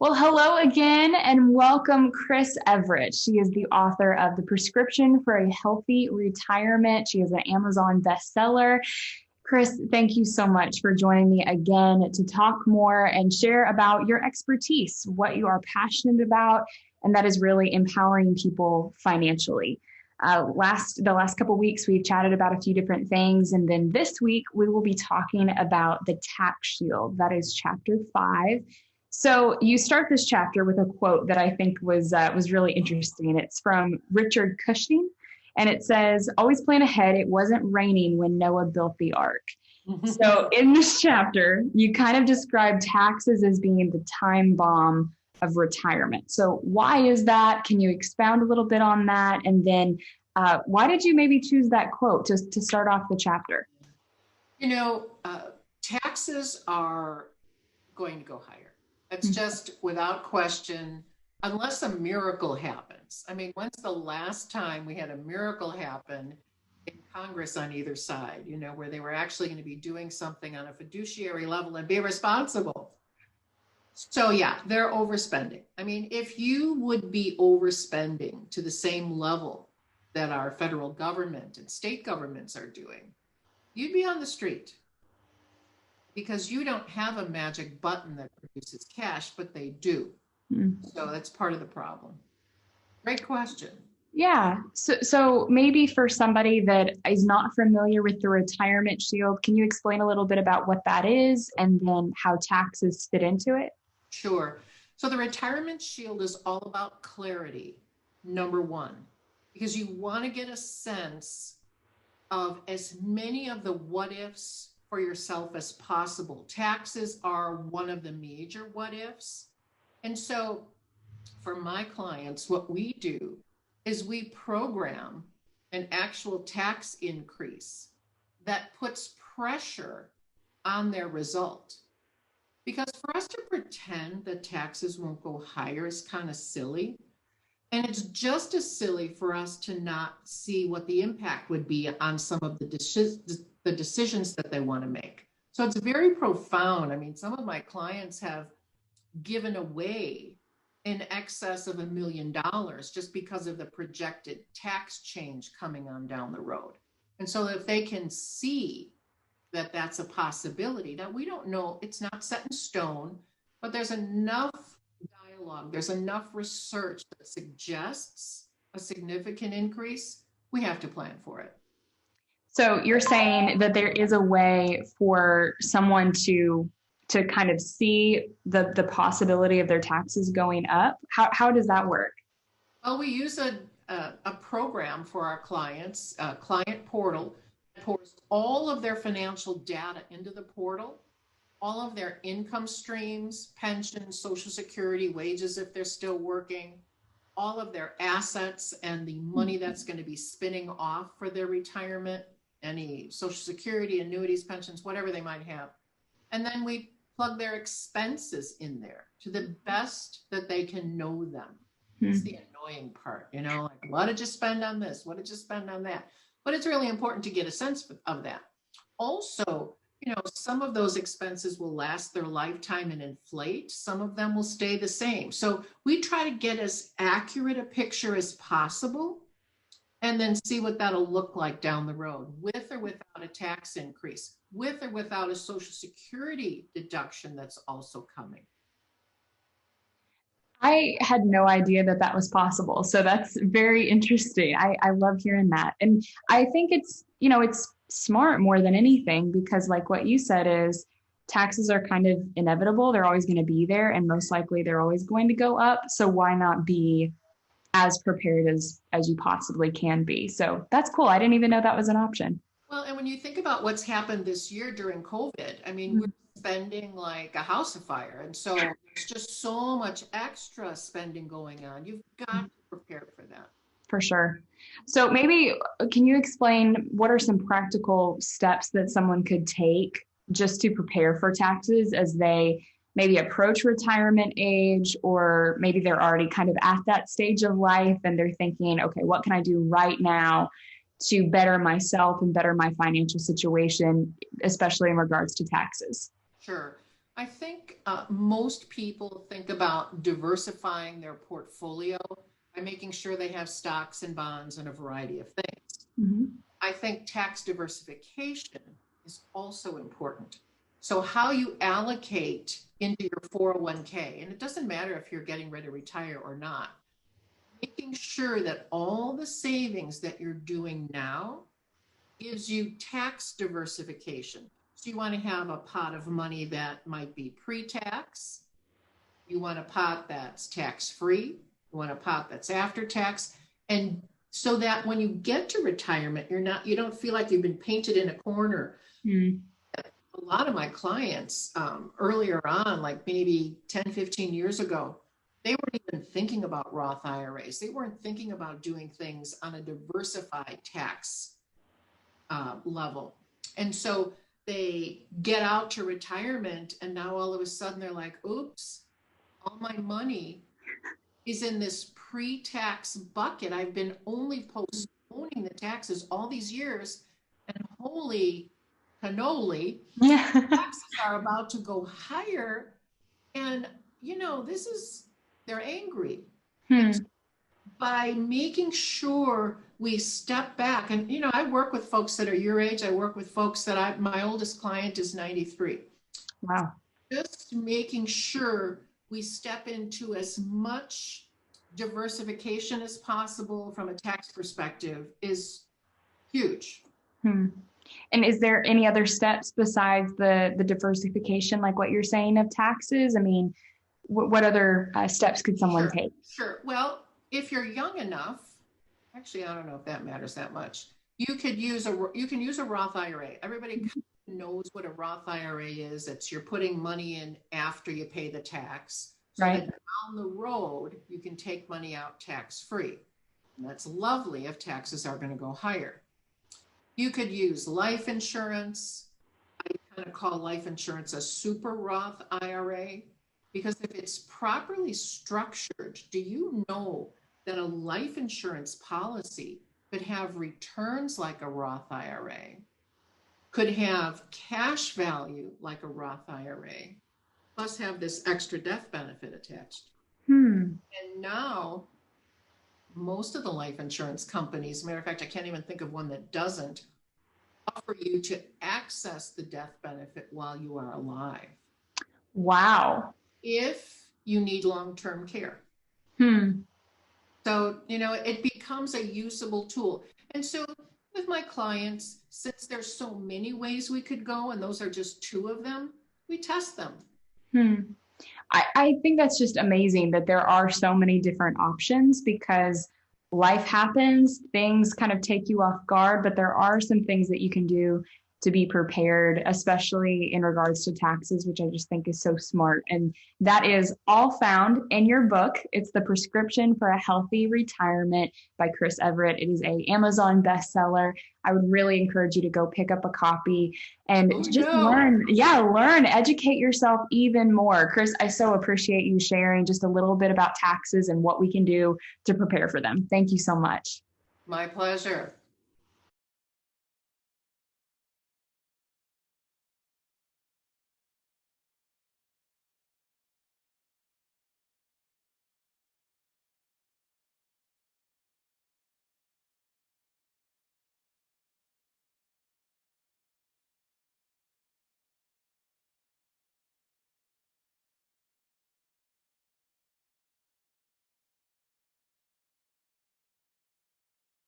Well, hello again and welcome Chris Everett. She is the author of The Prescription for a Healthy Retirement. She is an Amazon bestseller. Chris, thank you so much for joining me again to talk more and share about your expertise, what you are passionate about, and that is really empowering people financially. The last couple of weeks, we've chatted about a few different things. And then this week, we will be talking about the tax shield. That is chapter 5. So you start this chapter with a quote that I think was really interesting. It's from Richard Cushing, and it says, "Always plan ahead. It wasn't raining when Noah built the ark." So in this chapter, you kind of describe taxes as being the time bomb of retirement. So why is that? Can you expound a little bit on that? And then why did you maybe choose that quote to start off the chapter? Taxes are going to go higher. It's just without question, unless a miracle happens. I mean, when's the last time we had a miracle happen in Congress on either side, where they were actually going to be doing something on a fiduciary level and be responsible? So yeah, they're overspending. I mean, if you would be overspending to the same level that our federal government and state governments are doing, you'd be on the street. Because you don't have a magic button that produces cash, but they do. So that's part of the problem. Great question. Yeah. So maybe for somebody that is not familiar with the retirement shield, can you explain a little bit about what that is and then how taxes fit into it? Sure. So the retirement shield is all about clarity, number one, because you want to get a sense of as many of the what ifs for yourself as possible. Taxes are one of the major what ifs. And so for my clients, what we do is we program an actual tax increase that puts pressure on their result. Because for us to pretend that taxes won't go higher is kind of silly. And it's just as silly for us to not see what the impact would be on some of the decisions that they want to make. So it's very profound. I mean, some of my clients have given away in excess of $1 million just because of the projected tax change coming on down the road. And so if they can see that that's a possibility, now we don't know, it's not set in stone, but there's enough dialogue, there's enough research that suggests a significant increase. We have to plan for it. So you're saying that there is a way for someone to kind of see the possibility of their taxes going up. How does that work? Well, we use a program for our clients, a client portal that pours all of their financial data into the portal, all of their income streams, pensions, Social Security, wages if they're still working, all of their assets and the money that's going to be spinning off for their retirement, any Social Security, annuities, pensions, whatever they might have. And then we plug their expenses in there to the best that they can know them. It's the annoying part, like, what did you spend on this? What did you spend on that? But it's really important to get a sense of that. Also, some of those expenses will last their lifetime and inflate. Some of them will stay the same. So we try to get as accurate a picture as possible and then see what that'll look like down the road, with or without a tax increase, with or without a Social Security deduction that's also coming. I had no idea that that was possible. So that's very interesting. I love hearing that. And I think it's smart more than anything, because like what you said is taxes are kind of inevitable. They're always going to be there, and most likely they're always going to go up. So why not be as prepared as you possibly can be? So that's cool. I didn't even know that was an option. Well, and when you think about what's happened this year during COVID, I mean, we're spending like a house afire. And so there's just so much extra spending going on. You've got to prepare for that. For sure. So maybe can you explain what are some practical steps that someone could take just to prepare for taxes as they maybe approach retirement age, or maybe they're already kind of at that stage of life and they're thinking, okay, what can I do right now to better myself and better my financial situation, especially in regards to taxes? Sure. I think most people think about diversifying their portfolio by making sure they have stocks and bonds and a variety of things. Mm-hmm. I think tax diversification is also important. So how you allocate into your 401k, and it doesn't matter if you're getting ready to retire or not, making sure that all the savings that you're doing now gives you tax diversification. So you want to have a pot of money that might be pre-tax. You want a pot that's tax-free. You want a pot that's after tax. And so that when you get to retirement, you don't feel like you've been painted in a corner. Mm. A lot of my clients earlier on, like maybe 10, 15 years ago, they weren't even thinking about Roth IRAs. They weren't thinking about doing things on a diversified tax level. And so they get out to retirement, and now all of a sudden they're like, oops, all my money is in this pre-tax bucket. I've been only postponing the taxes all these years, and holy cannoli, Yeah. taxes are about to go higher. And, they're angry. Hmm. By making sure we step back, and, I work with folks that are your age. I work with folks my oldest client is 93. Wow. Just making sure we step into as much diversification as possible from a tax perspective is huge. Hmm. And is there any other steps besides the diversification, like what you're saying of taxes? I mean, what other steps could someone take? Sure. Well, if you're young enough, actually, I don't know if that matters that much. You can use a Roth IRA. Everybody knows what a Roth IRA is. It's you're putting money in after you pay the tax. So Right. that down the road, you can take money out tax-free. And that's lovely if taxes are going to go higher. You could use life insurance. I kind of call life insurance a super Roth IRA, because if it's properly structured, do you know that a life insurance policy could have returns like a Roth IRA, could have cash value like a Roth IRA, plus have this extra death benefit attached? Hmm. And now most of the life insurance companies, matter of fact, I can't even think of one that doesn't, offer you to access the death benefit while you are alive. Wow. If you need long-term care. Hmm. So, it becomes a usable tool. And so with my clients, since there's so many ways we could go, and those are just two of them, we test them. Hmm. I think that's just amazing that there are so many different options, because life happens, things kind of take you off guard, but there are some things that you can do to be prepared, especially in regards to taxes, which I just think is so smart. And that is all found in your book. It's The Prescription for a Healthy Retirement by Chris Everett. It is an Amazon bestseller. I would really encourage you to go pick up a copy and learn, educate yourself even more. Chris, I so appreciate you sharing just a little bit about taxes and what we can do to prepare for them. Thank you so much. My pleasure.